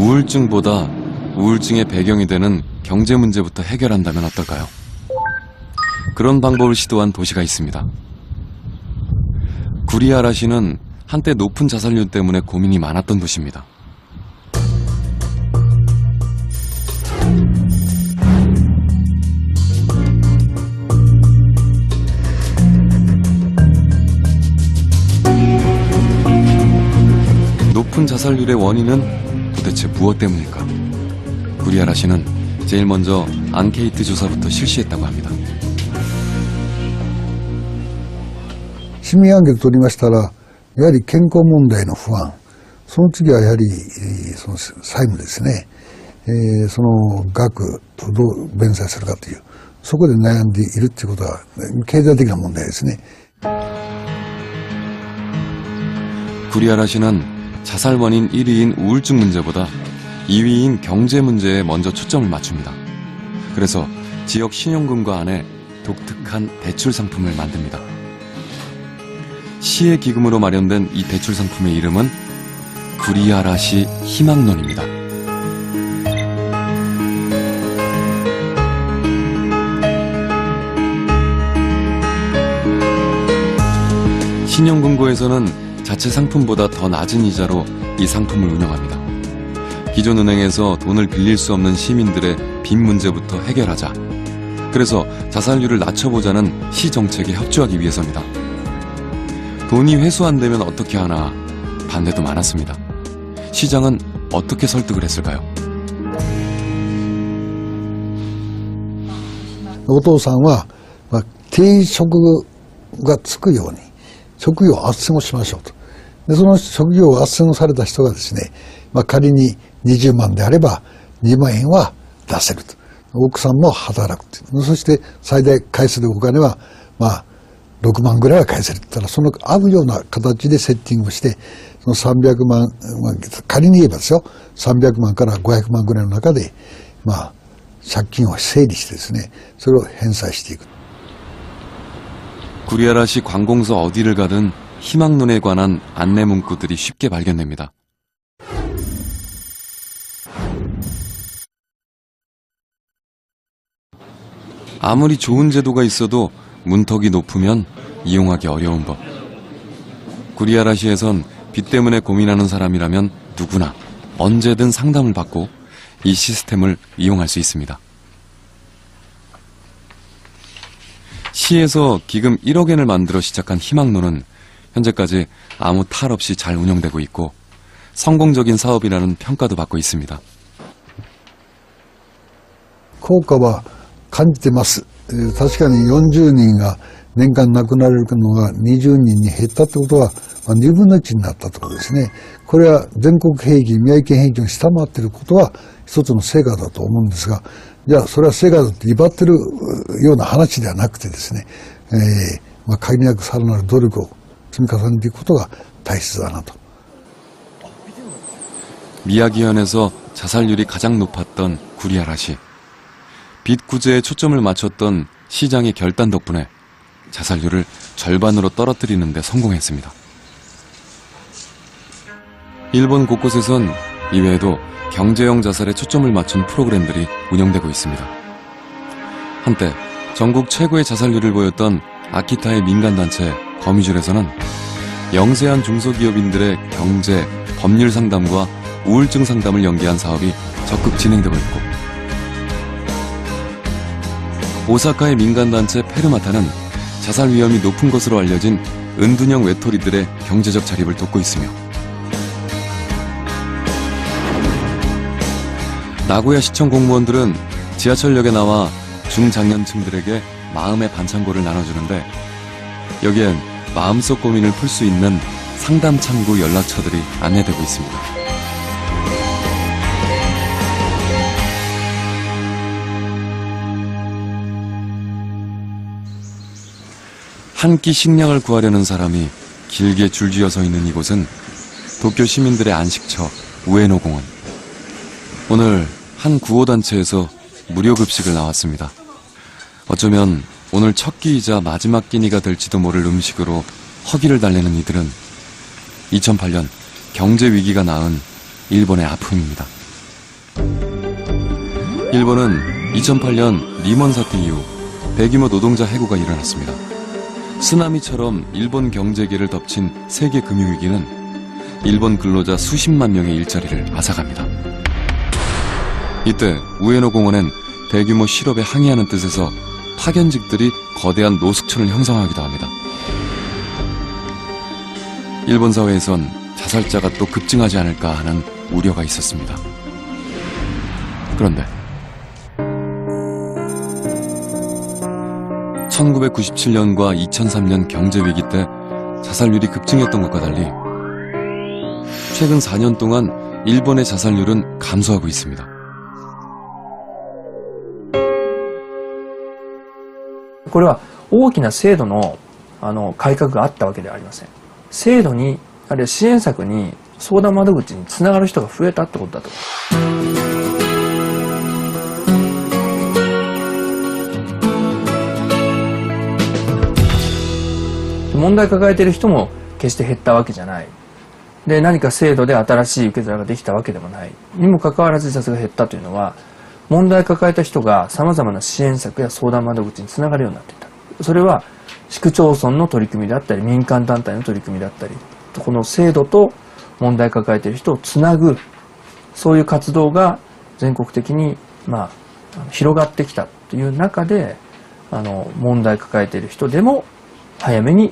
우울증보다 우울증의 배경이 되는 경제 문제부터 해결한다면 어떨까요? 그런 방법을 시도한 도시가 있습니다. 구리아라시는 한때 높은 자살률 때문에 고민이 많았던 도시입니다. 높은 자살률의 원인은 도대체 무엇 때문일까? 구리아라시는 제일 먼저 앙케이트 조사부터 실시했다고 합니다. 市民アンケート取りましたら、やはり健康問題の不安、その次はやはりその債務ですね、その額とどう弁済するかという、そこで悩んでいるということは経済的な問題ですね。 구리아라시는 자살 원인 1위인 우울증 문제보다 2위인 경제 문제에 먼저 초점을 맞춥니다. 그래서 지역 신용금고 안에 독특한 대출 상품을 만듭니다. 시의 기금으로 마련된 이 대출 상품의 이름은 구리아라시 희망론입니다. 신용금고에서는 자체 상품보다 더 낮은 이자로 이 상품을 운영합니다. 기존 은행에서 돈을 빌릴 수 없는 시민들의 빚 문제부터 해결하자. 그래서 자살률을 낮춰보자는 시 정책에 협조하기 위해서입니다. 돈이 회수 안 되면 어떻게 하나 반대도 많았습니다. 시장은 어떻게 설득을 했을까요? お父さんは、定職がつくように職業を斡旋をしましょうと。でその職業を斡旋をされた人がですね、仮に20万であれば2万円は出せると。奥さんも働くと。そして最大返せるお金は、6万ぐらいは返せるって言ったら、その合うような形でセッティングをして、その300万、仮に言えばですよ、300万から500万ぐらいの中で、借金を整理してですね、それを返済していく。 구리아라시 관공서 어디를 가든 희망론에 관한 안내 문구들이 쉽게 발견됩니다. 아무리 좋은 제도가 있어도 문턱이 높으면 이용하기 어려운 법. 구리아라시에선 빚 때문에 고민하는 사람이라면 누구나 언제든 상담을 받고 이 시스템을 이용할 수 있습니다. 시에서 기금 1억 엔을 만들어 시작한 희망론은 현재까지 아무 탈 없이 잘 운영되고 있고 성공적인 사업이라는 평가도 받고 있습니다. 効果は感じてます。確かに40人が年間亡くなれるのが20人に減ったってことは、2分の1になったってことですね。これは全国平均、宮城県平均を下回っていることは一つの成果だと思うんですが、じゃあそれは成果だと威張ってるような話ではなくてですね、限りなくさらなる努力を積み重ねていくことが大切だなと。 미야기현에서 자살률이 가장 높았던 구리아라시. 빚 구제에 초점을 맞췄던 시장의 결단 덕분에 자살률을 절반으로 떨어뜨리는 데 성공했습니다. 일본 곳곳에선 이외에도 경제형 자살에 초점을 맞춘 프로그램들이 운영되고 있습니다. 한때 전국 최고의 자살률을 보였던 아키타의 민간단체 거미줄에서는 영세한 중소기업인들의 경제, 법률 상담과 우울증 상담을 연계한 사업이 적극 진행되고 있고, 오사카의 민간단체 페르마타는 자살 위험이 높은 것으로 알려진 은둔형 외톨이들의 경제적 자립을 돕고 있으며, 나고야 시청 공무원들은 지하철역에 나와 중장년층들에게 마음의 반창고를 나눠주는데, 여기엔 마음속 고민을 풀 수 있는 상담 창구 연락처들이 안내되고 있습니다. 한 끼 식량을 구하려는 사람이 길게 줄지어 서 있는 이곳은 도쿄 시민들의 안식처 우에노 공원. 오늘 한 구호단체에서 무료 급식을 나왔습니다. 어쩌면 오늘 첫 끼이자 마지막 끼니가 될지도 모를 음식으로 허기를 달래는 이들은 2008년 경제 위기가 낳은 일본의 아픔입니다. 일본은 2008년 리먼 사태 이후 대규모 노동자 해고가 일어났습니다. 쓰나미처럼 일본 경제계를 덮친 세계 금융위기는 일본 근로자 수십만 명의 일자리를 앗아갑니다. 이때 우에노 공원엔 대규모 실업에 항의하는 뜻에서 파견직들이 거대한 노숙촌을 형성하기도 합니다. 일본 사회에선 자살자가 또 급증하지 않을까 하는 우려가 있었습니다. 그런데 1997년과 2003년 경제위기 때 자살률이 급증했던 것과 달리 최근 4년 동안 일본의 자살률은 감소하고 있습니다. これは大きな制度の改革があったわけではありません。制度に、あるいは支援策に、相談窓口につながる人が増えたってことだと。問題抱えている人も決して減ったわけじゃない。で、何か制度で新しい受け皿ができたわけでもない。にもかかわらず自殺が減ったというのは、問題を抱えた人が様々な支援策や相談窓口につながるようになっていた。それは市区町村の取り組みであったり、民間団体の取り組みだったり、この制度と問題を抱えている人をつなぐ、そういう活動が全国的に、広がってきたという中で、問題を抱えている人でも早めに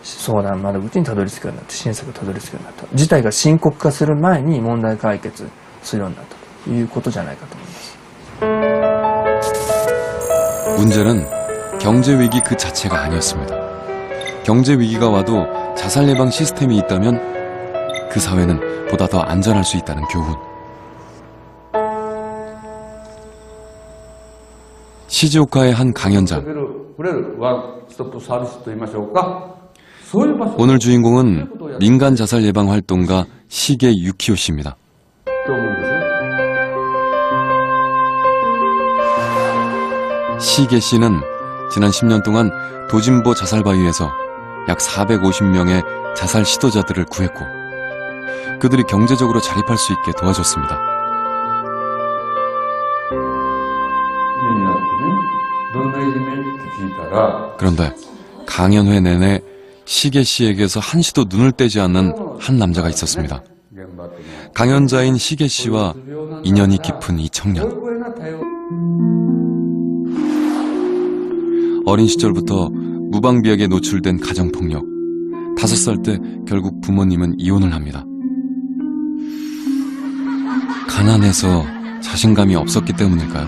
相談窓口にたどり着くようになって、支援策がたどり着くようになった。事態が深刻化する前に問題解決するようになったということじゃないかと思います。 문제는 경제위기 그 자체가 아니었습니다. 경제위기가 와도 자살 예방 시스템이 있다면 그 사회는 보다 더 안전할 수 있다는 교훈. 시즈오카의 한 강연장. 오늘 주인공은 민간 자살 예방 활동가 시게 유키오 씨입니다. 시게 씨는 지난 10년 동안 도진보 자살바위에서 약 450명의 자살 시도자들을 구했고 그들이 경제적으로 자립할 수 있게 도와줬습니다. 그런데 강연회 내내 시게 씨에게서 한시도 눈을 떼지 않는 한 남자가 있었습니다. 강연자인 시게 씨와 인연이 깊은 이 청년. 어린 시절부터 무방비하게 노출된 가정폭력. 5살 때 결국 부모님은 이혼을 합니다. 가난해서 자신감이 없었기 때문일까요?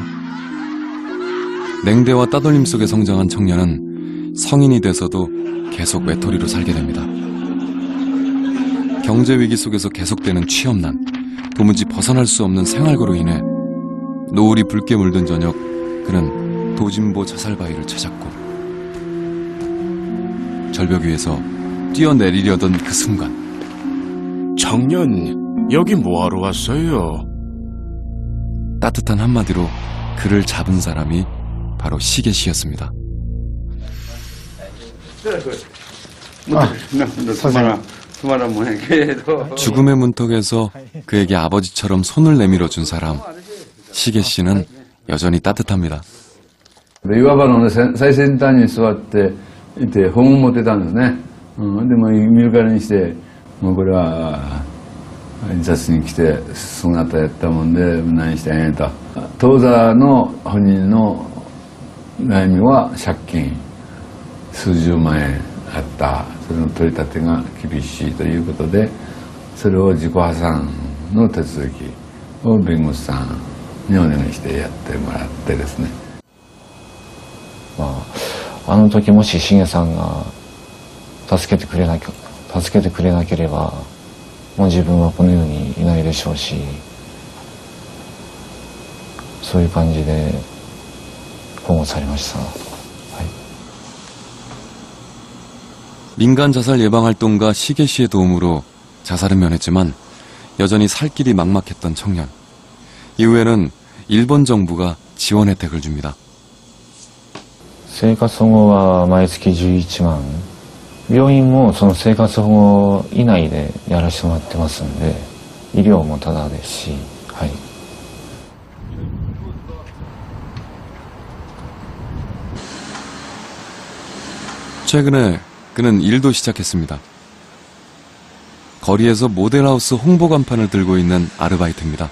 냉대와 따돌림 속에 성장한 청년은 성인이 돼서도 계속 외톨이로 살게 됩니다. 경제위기 속에서 계속되는 취업난, 도무지 벗어날 수 없는 생활고로 인해 노을이 붉게 물든 저녁, 그는 도진보 자살바위를 찾았고 절벽 위에서 뛰어내리려던 그 순간 청년, 여기 뭐하러 왔어요? 따뜻한 한마디로 그를 잡은 사람이 바로 시게 씨였습니다. 죽음의 문턱에서 그에게 아버지처럼 손을 내밀어 준 사람, 시게 씨는 여전히 따뜻합니다. いわばのね、最先端に座っていて本を持ってたんですね。でも見るからにしてもうこれは印刷に来て姿やったもんで何してんやと。当座の本人の悩みは借金数十万円あった。それの取り立てが厳しいということで、それを自己破産の手続きを弁護士さんにお願いしてやってもらってですね。あの時もししげさんが助けてくれなければもう自分はこの世にいないでしょうし、そういう感じで保護されました。민간 자살 예방 활동가 시게 씨의 도움으로 자살은 면했지만 여전히 살 길이 막막했던 청년. 이후에는 일본 정부가 지원 혜택을 줍니다. 生活保護は毎月11万、病院もその生活保護以内でやらせてもらってますんで、医療もタダですし、はい。 최근에 그는 일도 시작했습니다. 거리에서 모델하우스 홍보 간판을 들고 있는 아르바이트입니다.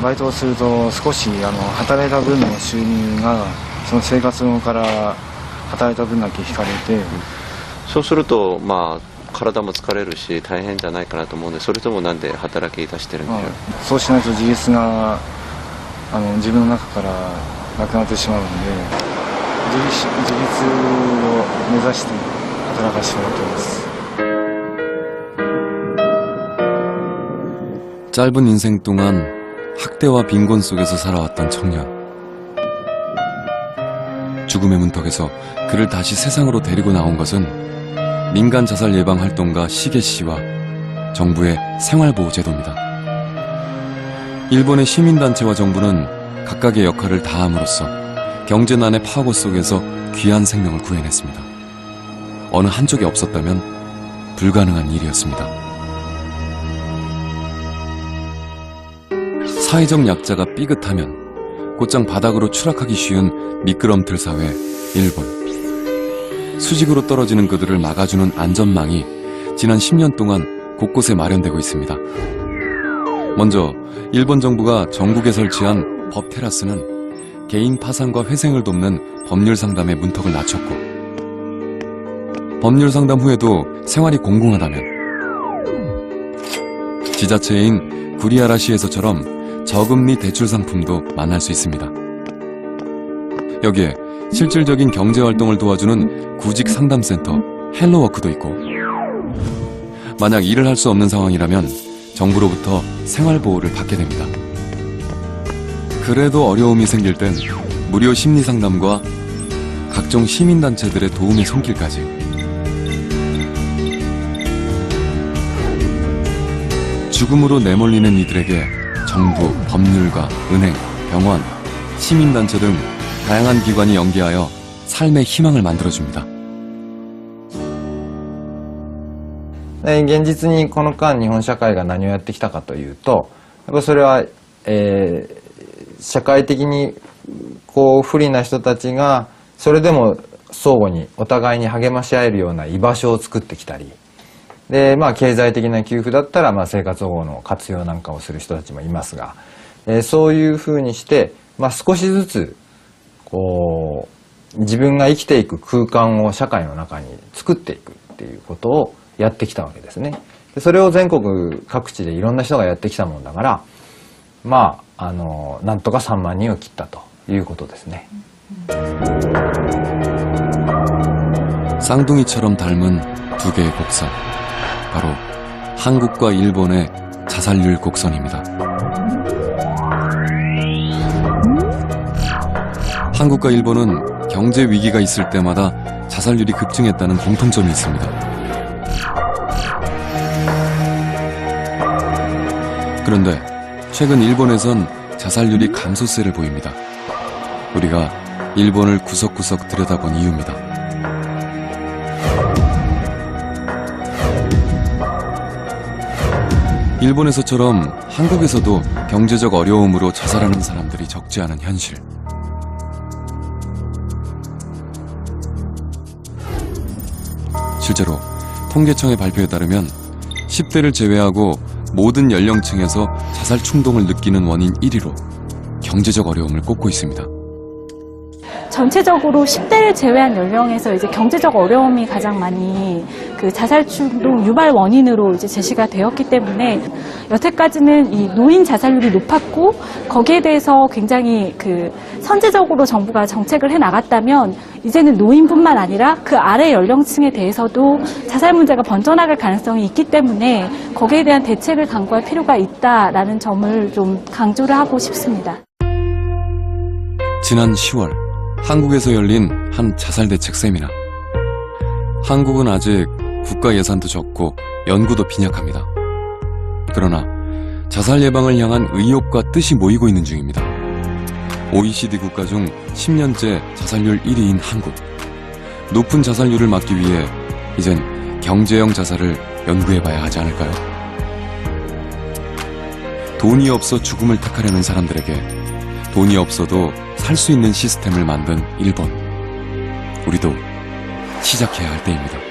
バイトをすると少し働いた分の収入がその生活保から働いた分だけ引かれて、そうすると、まあ、体も疲れるし大変じゃないかなと思うんで、それともなんで働き出してるんでしょう。そうしないと自立が自分の中からなくなってしまうので、自立を目指して働かせてもらっています。 짧은 인생 동안 학대와 빈곤 속에서 살아왔던 청년. 죽음의 문턱에서 그를 다시 세상으로 데리고 나온 것은 민간 자살 예방 활동가 시계 씨와 정부의 생활보호 제도입니다. 일본의 시민단체와 정부는 각각의 역할을 다함으로써 경제난의 파고 속에서 귀한 생명을 구해냈습니다. 어느 한쪽이 없었다면 불가능한 일이었습니다. 사회적 약자가 삐끗하면 곧장 바닥으로 추락하기 쉬운 미끄럼틀 사회 일본. 수직으로 떨어지는 그들을 막아주는 안전망이 지난 10년 동안 곳곳에 마련되고 있습니다. 먼저 일본 정부가 전국에 설치한 법 테라스는 개인 파산과 회생을 돕는 법률 상담의 문턱을 낮췄고, 법률 상담 후에도 생활이 공공하다면 지자체인 구리아라시에서처럼 저금리 대출 상품도 만날 수 있습니다. 여기에 실질적인 경제활동을 도와주는 구직 상담센터 헬로워크도 있고, 만약 일을 할 수 없는 상황이라면 정부로부터 생활보호를 받게 됩니다. 그래도 어려움이 생길 땐 무료 심리상담과 각종 시민단체들의 도움의 손길까지. 죽음으로 내몰리는 이들에게 정부, 법률가, 은행, 병원, 시민단체 등 다양한 기관이 연계하여 삶의 희망을 만들어줍니다. 現実にこの間日本社会が何をやってきたかというと、やっぱそれは、社会的にこう不利な人たちがそれでも相互にお互いに励まし合えるような居場所を作ってきたり、で経済的な給付だったら生活保護の活用なんかをする人たちもいますが、そういうふうにして、少しずつこう自分が生きていく空間を社会の中に作っていくっていうことをやってきたわけですね。でそれを全国各地でいろんな人がやってきたもんだから、なんとか3万人を切ったということですね。 쌍둥이처럼 닮은 두 개의 곡선, 바로 한국과 일본의 자살률 곡선입니다. 한국과 일본은 경제 위기가 있을 때마다 자살률이 급증했다는 공통점이 있습니다. 그런데 최근 일본에선 자살률이 감소세를 보입니다. 우리가 일본을 구석구석 들여다본 이유입니다. 일본에서처럼 한국에서도 경제적 어려움으로 자살하는 사람들이 적지 않은 현실. 실제로 통계청의 발표에 따르면 10대를 제외하고 모든 연령층에서 자살 충동을 느끼는 원인 1위로 경제적 어려움을 꼽고 있습니다. 전체적으로 10대를 제외한 연령에서 이제 경제적 어려움이 가장 많이 그 자살 충동 유발 원인으로 이제 제시가 되었기 때문에 여태까지는 이 노인 자살률이 높았고 거기에 대해서 굉장히 그 선제적으로 정부가 정책을 해 나갔다면 이제는 노인뿐만 아니라 그 아래 연령층에 대해서도 자살 문제가 번져나갈 가능성이 있기 때문에 거기에 대한 대책을 강구할 필요가 있다라는 점을 좀 강조를 하고 싶습니다. 지난 10월 한국에서 열린 한 자살 대책 세미나. 한국은 아직 국가 예산도 적고 연구도 빈약합니다. 그러나 자살 예방을 향한 의욕과 뜻이 모이고 있는 중입니다. OECD 국가 중 10년째 자살률 1위인 한국. 높은 자살률을 막기 위해 이젠 경제형 자살을 연구해봐야 하지 않을까요? 돈이 없어 죽음을 택하려는 사람들에게 돈이 없어도 살 수 있는 시스템을 만든 일본. 우리도 시작해야 할 때입니다.